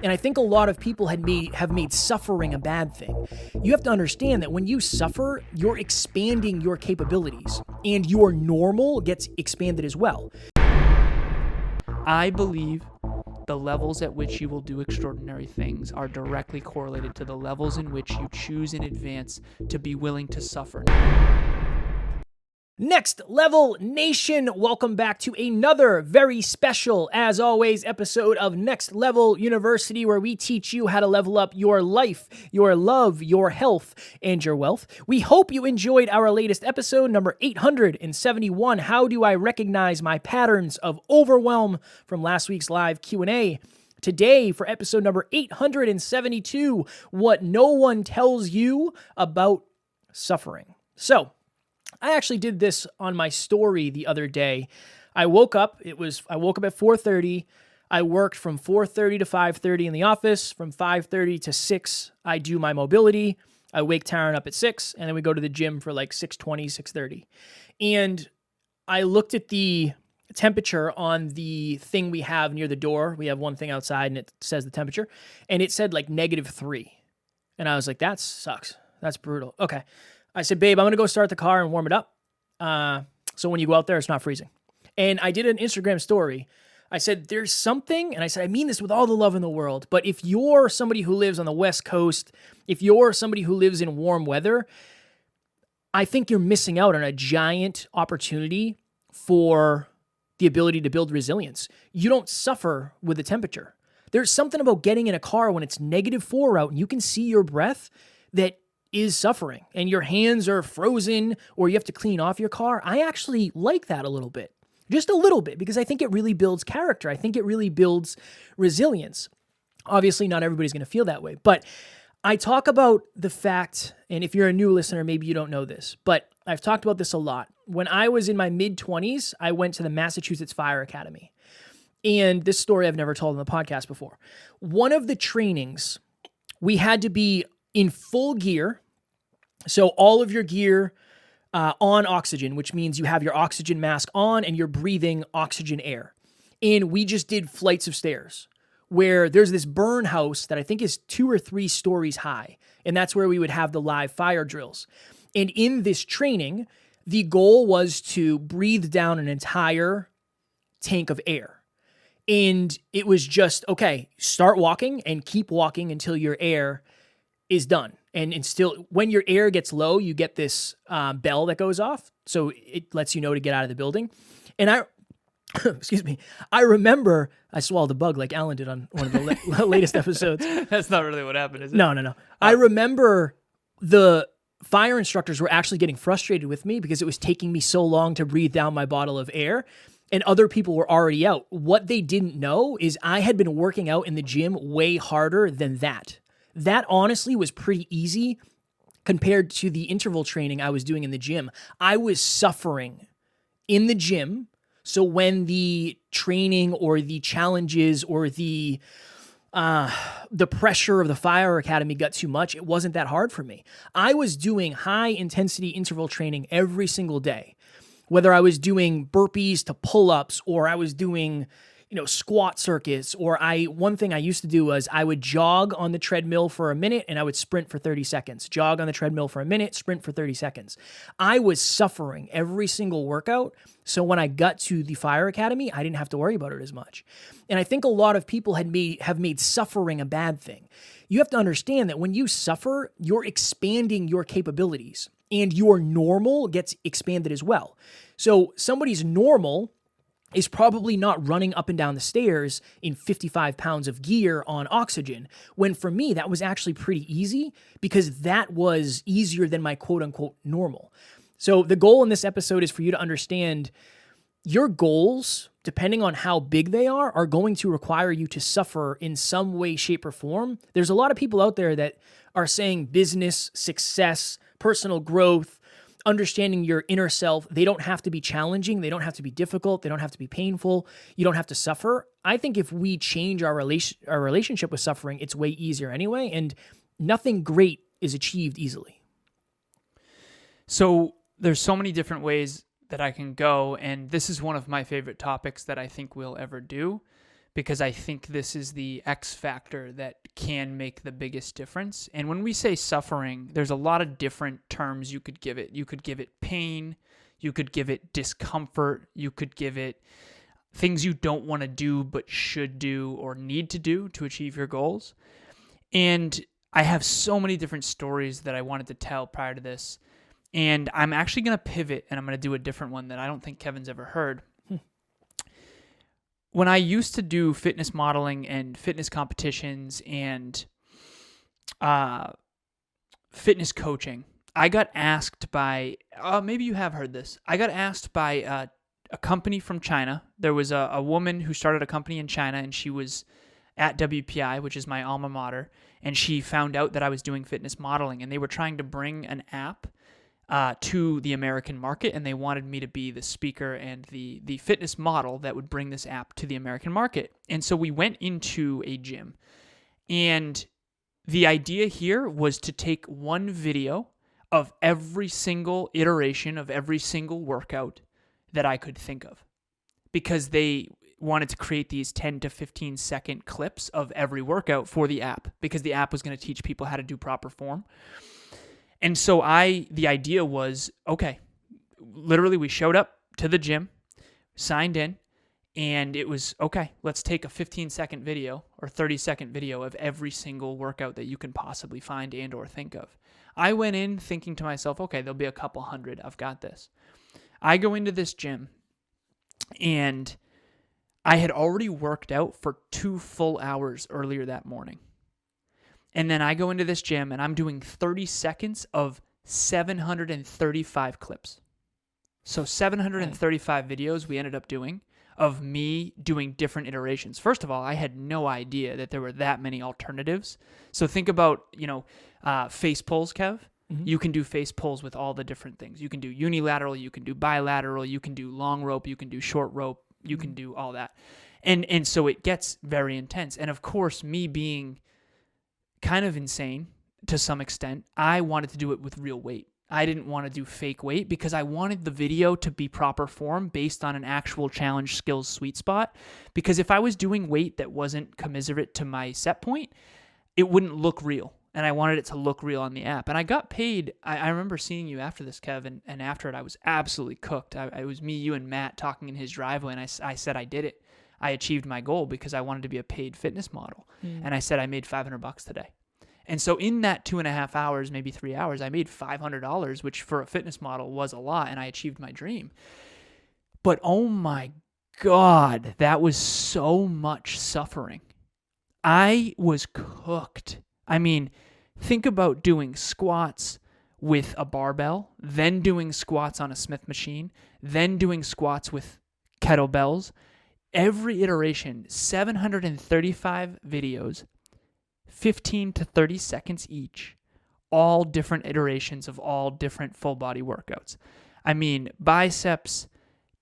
And I think a lot of people have made suffering a bad thing. You have to understand that when you suffer, you're expanding your capabilities, and your normal gets expanded as well. I believe the levels at which you will do extraordinary things are directly correlated to the levels in which you choose in advance to be willing to suffer. Next Level Nation, welcome back to another very special, as always, episode of Next Level University, where we teach you how to level up your life, your love, your health, and your wealth. We hope you enjoyed our latest episode, number 871, How Do I Recognize My Patterns of Overwhelm, from last week's live Q&A. Today, for episode number 872, What No One Tells You About Suffering. So, I actually did this on my story the other day. I woke up at 4:30. I worked from 4:30 to 5:30 in the office. From 5:30 to 6, I do my mobility. I wake Tarryn up at 6, and then we go to the gym for like 6:20, 6:30. And I looked at the temperature on the thing we have near the door. We have one thing outside, and it says the temperature. And it said like -3. And I was like, that sucks. That's brutal. Okay. I said, babe, I'm going to go start the car and warm it up. So when you go out there, it's not freezing. And I did an Instagram story. I said, there's something, and I said, I mean this with all the love in the world, but if you're somebody who lives on the West Coast, if you're somebody who lives in warm weather, I think you're missing out on a giant opportunity for the ability to build resilience. You don't suffer with the temperature. There's something about getting in a car when it's -4 out and you can see your breath that is suffering, and your hands are frozen, or you have to clean off your car. I actually like that a little bit, just a little bit, because I think it really builds character. I think it really builds resilience. Obviously, not everybody's going to feel that way, but I talk about the fact, and if you're a new listener, maybe you don't know this, but I've talked about this a lot. When I was in my mid-20s, I went to the Massachusetts Fire Academy, and this story I've never told on the podcast before. One of the trainings, we had to be in full gear. So all of your gear on oxygen, which means you have your oxygen mask on and you're breathing oxygen air. And we just did flights of stairs where there's this burn house that I think is 2 or 3 stories high. And that's where we would have the live fire drills. And in this training, the goal was to breathe down an entire tank of air. And it was just, okay, start walking and keep walking until your air is done. And still, when your air gets low, you get this bell that goes off. So it lets you know to get out of the building. And excuse me, I remember I swallowed a bug like Alan did on one of the latest episodes. That's not really what happened, is it? No. I remember the fire instructors were actually getting frustrated with me because it was taking me so long to breathe down my bottle of air. And other people were already out. What they didn't know is I had been working out in the gym way harder than that. That honestly was pretty easy compared to the interval training I was doing in the gym. I was suffering in the gym. So when the training or the challenges or the pressure of the fire academy got too much, it wasn't that hard for me. I was doing high intensity interval training every single day, whether I was doing burpees to pull-ups or I was doing squat circuits, or one thing I used to do was I would jog on the treadmill for a minute and I would sprint for 30 seconds. Jog on the treadmill for a minute, sprint for 30 seconds. I was suffering every single workout. So when I got to the fire academy, I didn't have to worry about it as much. And I think a lot of people have made suffering a bad thing. You have to understand that when you suffer, you're expanding your capabilities and your normal gets expanded as well. So somebody's normal is probably not running up and down the stairs in 55 pounds of gear on oxygen, when for me, that was actually pretty easy because that was easier than my quote-unquote normal. So the goal in this episode is for you to understand your goals, depending on how big they are going to require you to suffer in some way, shape, or form. There's a lot of people out there that are saying business, success, personal growth, understanding your inner self, they don't have to be challenging. They don't have to be difficult. They don't have to be painful. You don't have to suffer. I think if we change our relationship with suffering, it's way easier anyway. And nothing great is achieved easily. So there's so many different ways that I can go. And this is one of my favorite topics that I think we'll ever do, because I think this is the X factor that can make the biggest difference. And when we say suffering, there's a lot of different terms you could give it. You could give it pain, you could give it discomfort, you could give it things you don't want to do but should do or need to do to achieve your goals. And I have so many different stories that I wanted to tell prior to this. And I'm actually going to pivot, and I'm going to do a different one that I don't think Kevin's ever heard. When I used to do fitness modeling and fitness competitions and fitness coaching, I got asked by, maybe you have heard this, I got asked by a company from China. There was a woman who started a company in China, and she was at WPI, which is my alma mater, and she found out that I was doing fitness modeling, and they were trying to bring an app to the American market, and they wanted me to be the speaker and the fitness model that would bring this app to the American market. And so we went into a gym, and the idea here was to take one video of every single iteration of every single workout that I could think of, because they wanted to create these 10 to 15 second clips of every workout for the app, because the app was going to teach people how to do proper form. And so the idea was, okay, literally we showed up to the gym, signed in, and it was, okay, let's take a 15-second video or 30-second video of every single workout that you can possibly find and or think of. I went in thinking to myself, okay, there'll be a couple hundred. I've got this. I go into this gym, and I had already worked out for 2 full hours earlier that morning. And then I go into this gym, and I'm doing 30 seconds of 735 clips. So 735 videos we ended up doing of me doing different iterations. First of all, I had no idea that there were that many alternatives. So think about, face pulls, Kev. Mm-hmm. You can do face pulls with all the different things. You can do unilateral, you can do bilateral, you can do long rope, you can do short rope, you can do all that. And so it gets very intense. And of course, me being kind of insane to some extent, I wanted to do it with real weight. I didn't want to do fake weight because I wanted the video to be proper form based on an actual challenge skills sweet spot. Because if I was doing weight that wasn't commensurate to my set point, it wouldn't look real. And I wanted it to look real on the app. And I got paid. I remember seeing you after this, Kev, and after it, I was absolutely cooked. It was me, you, and Matt talking in his driveway, and I said I did it. I achieved my goal because I wanted to be a paid fitness model. And I said I made $500 today. And so in that 2.5 hours, maybe 3 hours, I made $500, which for a fitness model was a lot, and I achieved my dream. But oh my God, that was so much suffering. I was cooked. I mean, think about doing squats with a barbell, then doing squats on a Smith machine, then doing squats with kettlebells. Every iteration, 735 videos, 15 to 30 seconds each, all different iterations of all different full body workouts. I mean, biceps,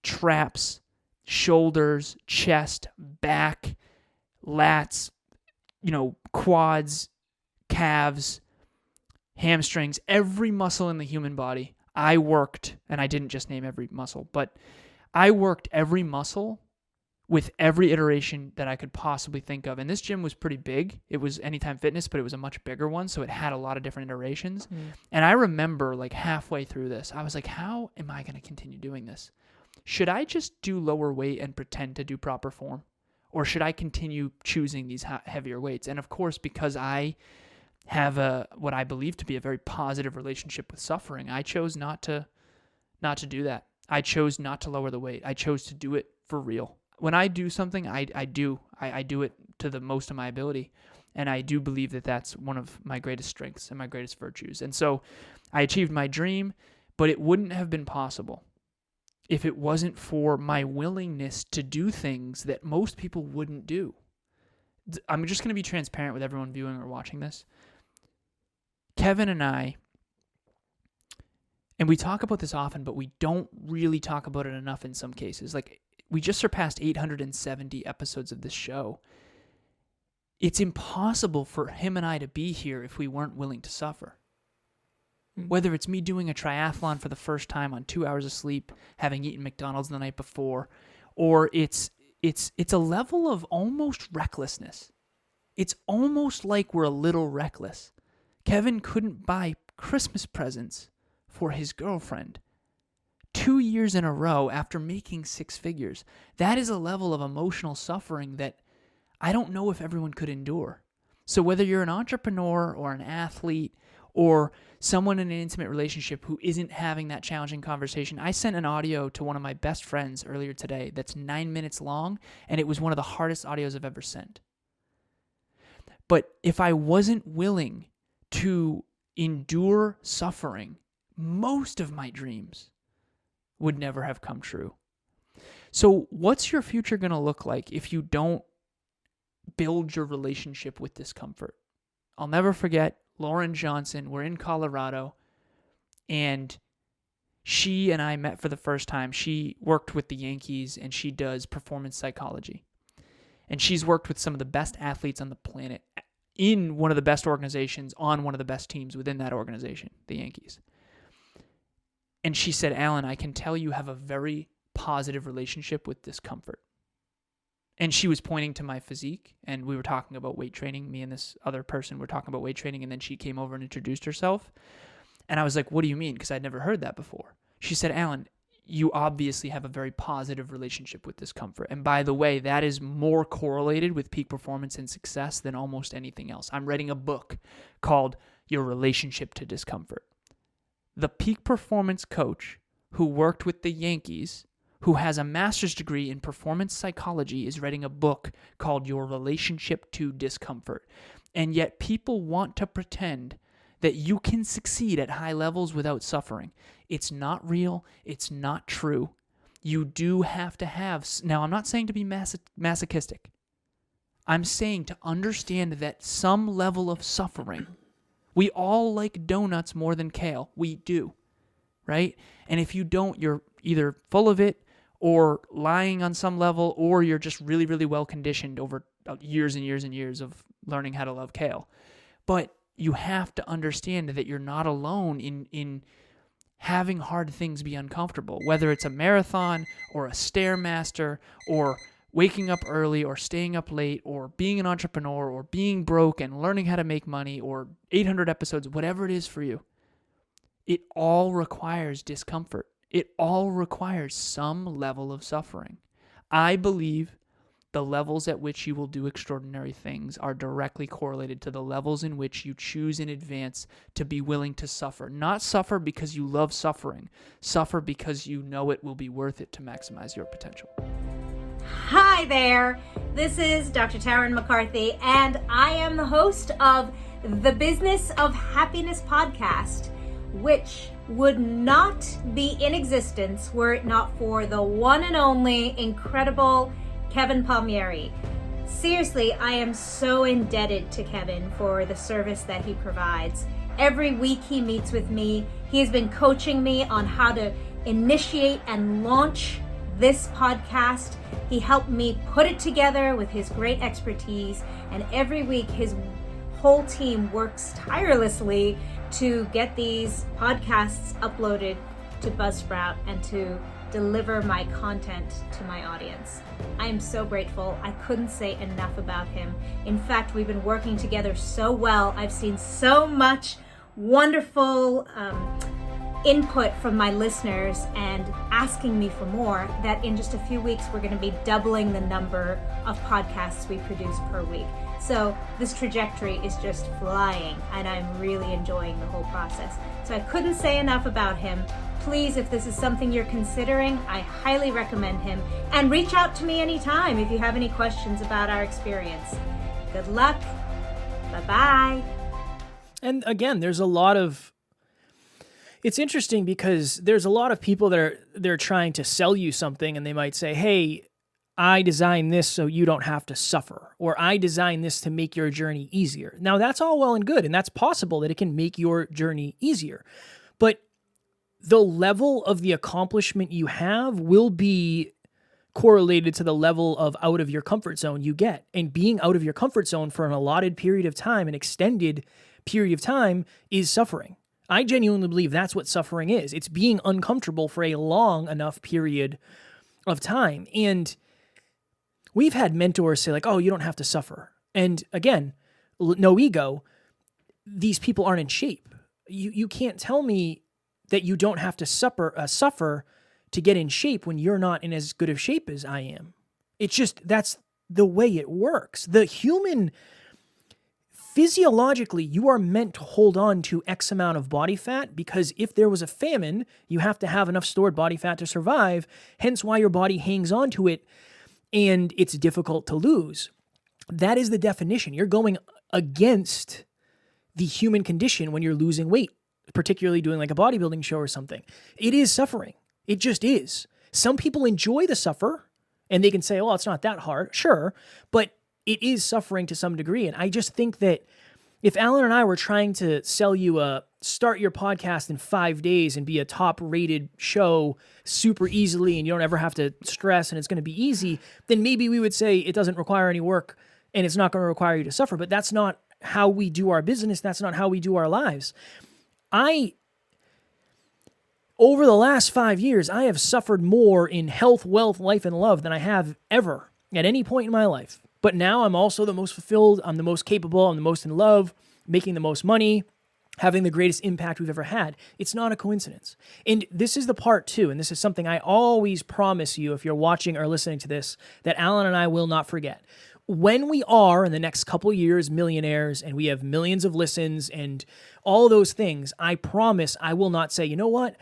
traps, shoulders, chest, back, lats, quads, calves, hamstrings, every muscle in the human body. I worked, and I didn't just name every muscle, but I worked every muscle with every iteration that I could possibly think of. And this gym was pretty big. It was Anytime Fitness, but it was a much bigger one, so it had a lot of different iterations. And I remember halfway through this, I was like, how am I going to continue doing this? Should I just do lower weight and pretend to do proper form? Or should I continue choosing these heavier weights? And of course, because I have what I believe to be a very positive relationship with suffering, I chose not to do that. I chose not to lower the weight. I chose to do it for real. When I do something, I do it to the most of my ability. And I do believe that that's one of my greatest strengths and my greatest virtues. And so I achieved my dream, but it wouldn't have been possible if it wasn't for my willingness to do things that most people wouldn't do. I'm just going to be transparent with everyone viewing or watching this. Kevin and I, and we talk about this often, but we don't really talk about it enough in some cases. We just surpassed 870 episodes of this show. It's impossible for him and I to be here if we weren't willing to suffer. Whether it's me doing a triathlon for the first time on 2 hours of sleep, having eaten McDonald's the night before, or it's it's a level of almost recklessness. It's almost like we're a little reckless. Kevin couldn't buy Christmas presents for his girlfriend 2 years in a row after making 6 figures. That is a level of emotional suffering that I don't know if everyone could endure. So whether you're an entrepreneur or an athlete or someone in an intimate relationship who isn't having that challenging conversation, I sent an audio to one of my best friends earlier today that's 9 minutes long, and it was one of the hardest audios I've ever sent. But if I wasn't willing to endure suffering, most of my dreams would never have come true. So what's your future going to look like if you don't build your relationship with discomfort? I'll never forget Lauren Johnson. We're in Colorado, and she and I met for the first time. She worked with the Yankees, and she does performance psychology. And she's worked with some of the best athletes on the planet in one of the best organizations on one of the best teams within that organization, the Yankees. And she said, Alan, I can tell you have a very positive relationship with discomfort. And she was pointing to my physique, and we were talking about weight training. Me and this other person were talking about weight training, and then she came over and introduced herself. And I was like, what do you mean? Because I'd never heard that before. She said, Alan, you obviously have a very positive relationship with discomfort. And by the way, that is more correlated with peak performance and success than almost anything else. I'm writing a book called Your Relationship to Discomfort. The peak performance coach who worked with the Yankees, who has a master's degree in performance psychology, is writing a book called Your Relationship to Discomfort. And yet people want to pretend that you can succeed at high levels without suffering. It's not real. It's not true. You do have to have... Now, I'm not saying to be masochistic. I'm saying to understand that some level of suffering... We all like donuts more than kale. We do, right? And if you don't, you're either full of it or lying on some level, or you're just really, really well conditioned over years and years and years of learning how to love kale. But you have to understand that you're not alone in having hard things be uncomfortable, whether it's a marathon or a Stairmaster or waking up early or staying up late or being an entrepreneur or being broke and learning how to make money or 800 episodes, whatever it is for you. It all requires discomfort. It all requires some level of suffering. I believe the levels at which you will do extraordinary things are directly correlated to the levels in which you choose in advance to be willing to suffer. Not suffer because you love suffering. Suffer because you know it will be worth it to maximize your potential. Hi there, this is Dr. Tarryn MacCarthy, and I am the host of the Business of Happiness podcast, which would not be in existence were it not for the one and only incredible Kevin Palmieri. Seriously, I am so indebted to Kevin for the service that he provides. Every week he meets with me. He has been coaching me on how to initiate and launch this podcast. He helped me put it together with his great expertise, and every week his whole team works tirelessly to get these podcasts uploaded to Buzzsprout and to deliver my content to my audience. I am so grateful. I couldn't say enough about him. In fact, we've been working together so well. I've seen so much wonderful input from my listeners and asking me for more that in just a few weeks we're going to be doubling the number of podcasts we produce per week. So this trajectory is just flying, and I'm really enjoying the whole process. So I couldn't say enough about him. Please, if this is something you're considering, I highly recommend him. And reach out to me anytime if you have any questions about our experience. Good luck. Bye-bye. And again, there's a lot of... It's interesting because there's a lot of people that they're trying to sell you something, and they might say, hey, I designed this so you don't have to suffer, or I designed this to make your journey easier. Now, that's all well and good, and that's possible that it can make your journey easier. But the level of the accomplishment you have will be correlated to the level of out of your comfort zone you get. And being out of your comfort zone for an allotted period of time, an extended period of time, is suffering. I genuinely believe that's what suffering is. It's being uncomfortable for a long enough period of time. And we've had mentors say like, oh, you don't have to suffer. And again, no ego, these people aren't in shape. You can't tell me that you don't have to suffer to get in shape when you're not in as good of shape as I am. It's just, that's the way it works. The human, physiologically, you are meant to hold on to X amount of body fat because if there was a famine, you have to have enough stored body fat to survive, hence why your body hangs on to it and it's difficult to lose. That is the definition. You're going against the human condition when you're losing weight, particularly doing like a bodybuilding show or something. It is suffering. It just is. Some people enjoy the suffer and they can say, oh, it's not that hard. Sure. But it is suffering to some degree. And I just think that if Alan and I were trying to sell you start your podcast in 5 days and be a top rated show super easily and you don't ever have to stress and it's going to be easy, then maybe we would say it doesn't require any work and it's not going to require you to suffer. But that's not how we do our business. That's not how we do our lives. Over the last 5 years, I have suffered more in health, wealth, life, and love than I have ever at any point in my life. But now I'm also the most fulfilled, I'm the most capable, I'm the most in love, making the most money, having the greatest impact we've ever had. It's not a coincidence. And this is the part too, and this is something I always promise you if you're watching or listening to this, that Alan and I will not forget. When we are in the next couple years millionaires and we have millions of listens and all those things, I promise I will not say, you know what?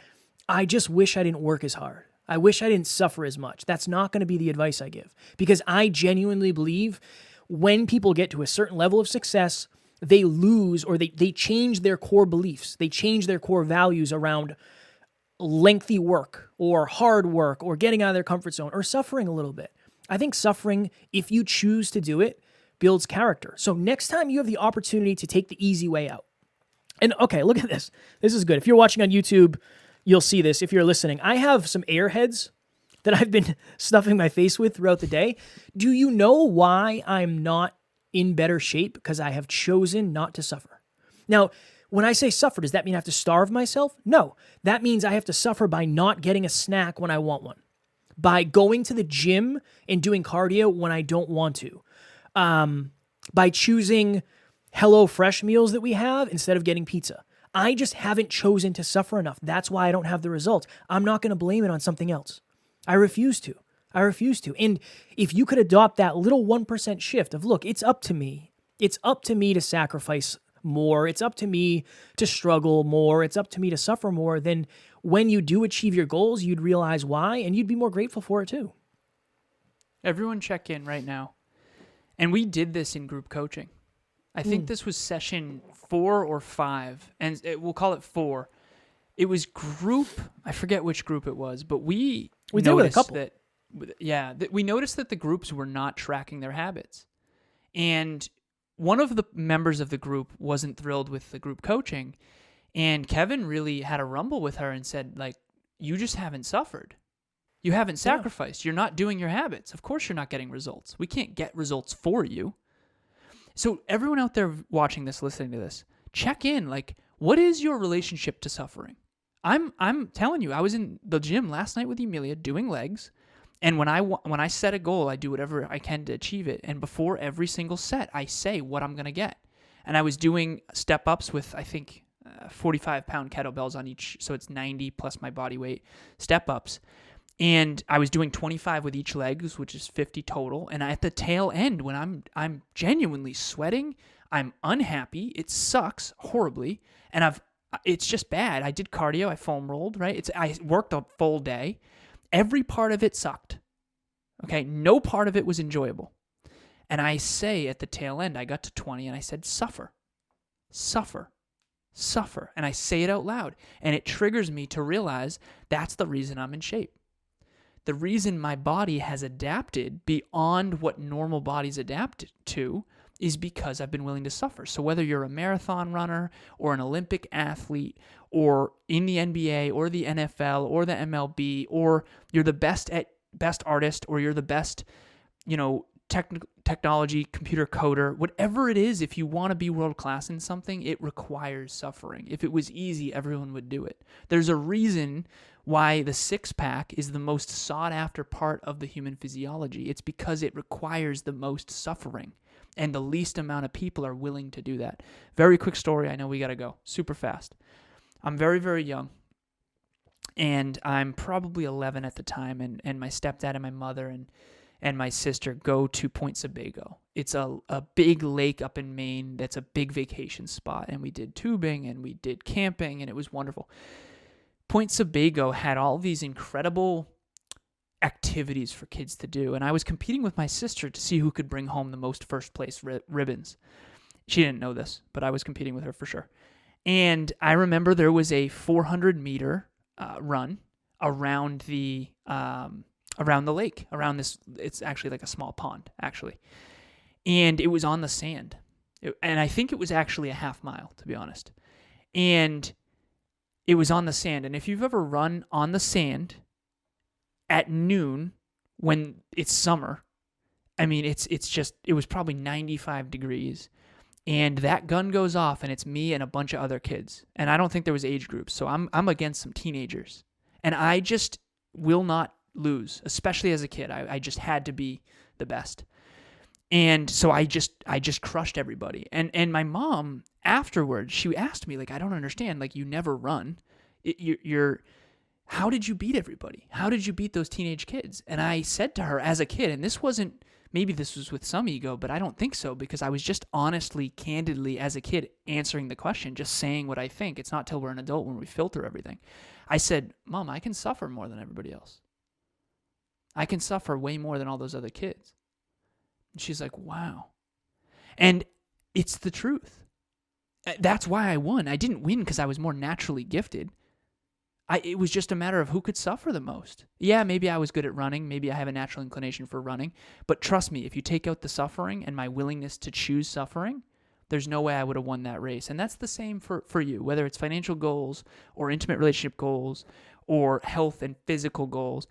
I just wish I didn't work as hard. I wish I didn't suffer as much. That's not going to be the advice I give because I genuinely believe when people get to a certain level of success, they lose or they change their core beliefs. They change their core values around lengthy work or hard work or getting out of their comfort zone or suffering a little bit. I think suffering, if you choose to do it, builds character. So next time you have the opportunity to take the easy way out. And okay, look at this. This is good. If you're watching on YouTube, you'll see this. If you're listening, I have some Airheads that I've been stuffing my face with throughout the day. Do you know why I'm not in better shape? Because I have chosen not to suffer. Now, when I say suffer, does that mean I have to starve myself? No. That means I have to suffer by not getting a snack when I want one, by going to the gym and doing cardio when I don't want to, by choosing HelloFresh meals that we have instead of getting pizza. I just haven't chosen to suffer enough. That's why I don't have the results. I'm not going to blame it on something else. I refuse to. And if you could adopt that little 1% shift of, look, it's up to me. It's up to me to sacrifice more. It's up to me to struggle more. It's up to me to suffer more. Then when you do achieve your goals, you'd realize why, and you'd be more grateful for it too. Everyone check in right now. And we did this in group coaching. I think this was session 4 or 5, and we'll call it 4. It was group, I forget which group it was, but we did with a couple. We noticed that the groups were not tracking their habits. And one of the members of the group wasn't thrilled with the group coaching, and Kevin really had a rumble with her and said, like, you just haven't suffered. You haven't sacrificed. You're not doing your habits. Of course you're not getting results. We can't get results for you. So everyone out there watching this, listening to this, check in. Like, what is your relationship to suffering? I'm telling you, I was in the gym last night with Emilia doing legs, and when I set a goal, I do whatever I can to achieve it. And before every single set, I say what I'm gonna get. And I was doing step ups with, I think, 45-pound kettlebells on each, so it's 90 plus my body weight step ups. And I was doing 25 with each leg, which is 50 total. And at the tail end, when I'm genuinely sweating, I'm unhappy. It sucks horribly, and it's just bad. I did cardio. I foam rolled. Right. I worked a full day. Every part of it sucked. Okay, no part of it was enjoyable. And I say at the tail end, I got to 20, and I said, "Suffer, suffer, suffer," and I say it out loud, and it triggers me to realize that's the reason I'm in shape. The reason my body has adapted beyond what normal bodies adapt to is because I've been willing to suffer. So whether you're a marathon runner or an Olympic athlete or in the NBA or the NFL or the MLB, or you're the best artist, or you're the best, technology, computer coder, whatever it is, if you want to be world class in something, it requires suffering. If it was easy, everyone would do it. There's a reason why the six-pack is the most sought-after part of the human physiology. It's because it requires the most suffering, and the least amount of people are willing to do that. Very quick story. I know we got to go super fast. I'm very, very young, and I'm probably 11 at the time, and my stepdad and my mother and my sister go to Point Sebago. It's a big lake up in Maine that's a big vacation spot, and we did tubing, and we did camping, and it was wonderful. Point Sebago had all these incredible activities for kids to do, and I was competing with my sister to see who could bring home the most first-place ribbons. She didn't know this, but I was competing with her for sure. And I remember there was a 400-meter run around the lake, around this. It's actually like a small pond, actually, and it was on the sand. And I think it was actually a half mile, to be honest. And it was on the sand. And if you've ever run on the sand at noon when it's summer, I mean, it was probably 95 degrees. And that gun goes off, and it's me and a bunch of other kids. And I don't think there was age groups, so I'm against some teenagers. And I just will not lose, especially as a kid. I just had to be the best. And so I just crushed everybody. And my mom, afterwards, she asked me, like, I don't understand. Like, you never run. How did you beat everybody? How did you beat those teenage kids? And I said to her as a kid, and this wasn't, maybe this was with some ego, but I don't think so, because I was just honestly, candidly, as a kid, answering the question, just saying what I think. It's not till we're an adult when we filter everything. I said, Mom, I can suffer more than everybody else. I can suffer way more than all those other kids. And she's like, wow. And it's the truth. That's why I won. I didn't win because I was more naturally gifted. It was just a matter of who could suffer the most. Yeah, maybe I was good at running. Maybe I have a natural inclination for running. But trust me, if you take out the suffering and my willingness to choose suffering, there's no way I would have won that race. And that's the same for you, whether it's financial goals or intimate relationship goals or health and physical goals.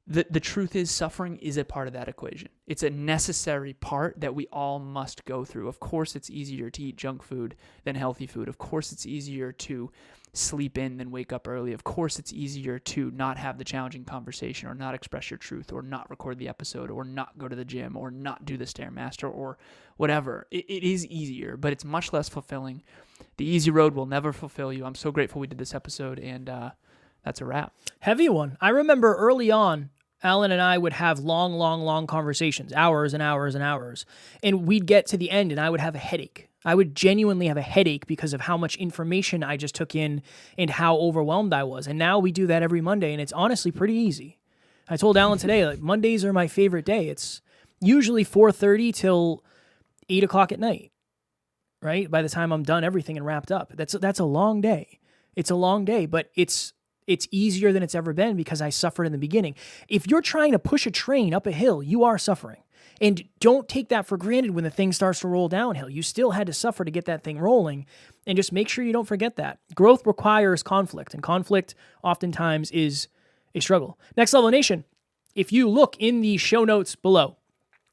The truth is, suffering is a part of that equation. It's a necessary part that we all must go through. Of course, it's easier to eat junk food than healthy food. Of course, it's easier to sleep in than wake up early. Of course, it's easier to not have the challenging conversation or not express your truth or not record the episode or not go to the gym or not do the Stairmaster or whatever. It is easier, but it's much less fulfilling. The easy road will never fulfill you. I'm so grateful we did this episode, and that's a wrap. Heavy one. I remember early on, Alan and I would have long conversations, hours and hours and hours. And we'd get to the end and I would have a headache. I would genuinely have a headache because of how much information I just took in and how overwhelmed I was. And now we do that every Monday, and it's honestly pretty easy. I told Alan today, like, Mondays are my favorite day. It's usually 4:30 till 8 o'clock at night, right? By the time I'm done everything and wrapped up. That's a long day. It's a long day, but it's easier than it's ever been because I suffered in the beginning. If you're trying to push a train up a hill, you are suffering. And don't take that for granted when the thing starts to roll downhill. You still had to suffer to get that thing rolling, and just make sure you don't forget that. Growth requires conflict, and conflict oftentimes is a struggle. Next Level Nation, if you look in the show notes below,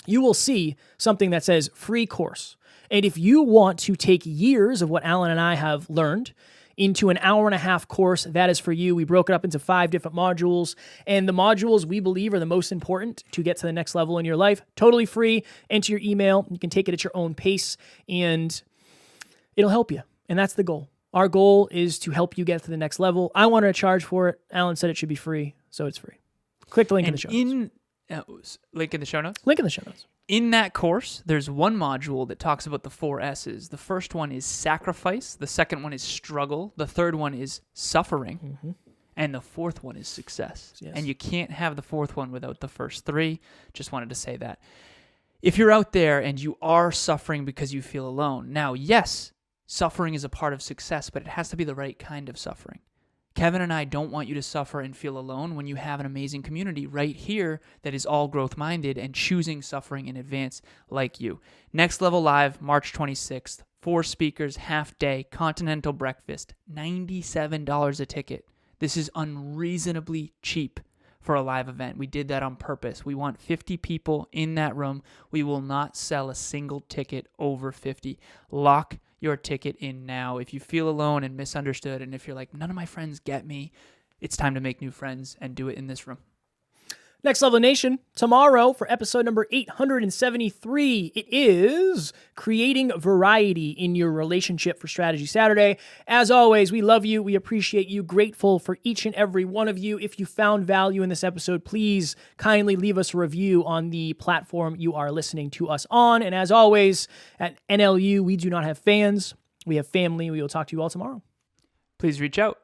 you will see something that says free course. And if you want to take years of what Alan and I have learned into an hour-and-a-half course, that is for you. We broke it up into 5 different modules, and the modules we believe are the most important to get to the next level in your life. Totally free. Enter your email. You can take it at your own pace, and it'll help you, and that's the goal. Our goal is to help you get to the next level. I wanted to charge for it. Alan said it should be free, so it's free. Click the link in the show notes. Link in the show notes? Link in the show notes. In that course, there's one module that talks about the 4 S's. The first one is sacrifice. The second one is struggle. The third one is suffering. Mm-hmm. And the fourth one is success. Yes. And you can't have the fourth one without the first 3. Just wanted to say that. If you're out there and you are suffering because you feel alone, now, yes, suffering is a part of success, but it has to be the right kind of suffering. Kevin and I don't want you to suffer and feel alone when you have an amazing community right here that is all growth-minded and choosing suffering in advance like you. Next Level Live, March 26th. 4 speakers, half day, continental breakfast, $97 a ticket. This is unreasonably cheap for a live event. We did that on purpose. We want 50 people in that room. We will not sell a single ticket over 50. Lock your ticket in now. If you feel alone and misunderstood, and if you're like, none of my friends get me, it's time to make new friends and do it in this room. Next Level Nation, tomorrow for episode number 873, it is creating variety in your relationship for Strategy Saturday. As always, we love you. We appreciate you. Grateful for each and every one of you. If you found value in this episode, please kindly leave us a review on the platform you are listening to us on. And as always, at NLU, we do not have fans. We have family. We will talk to you all tomorrow. Please reach out.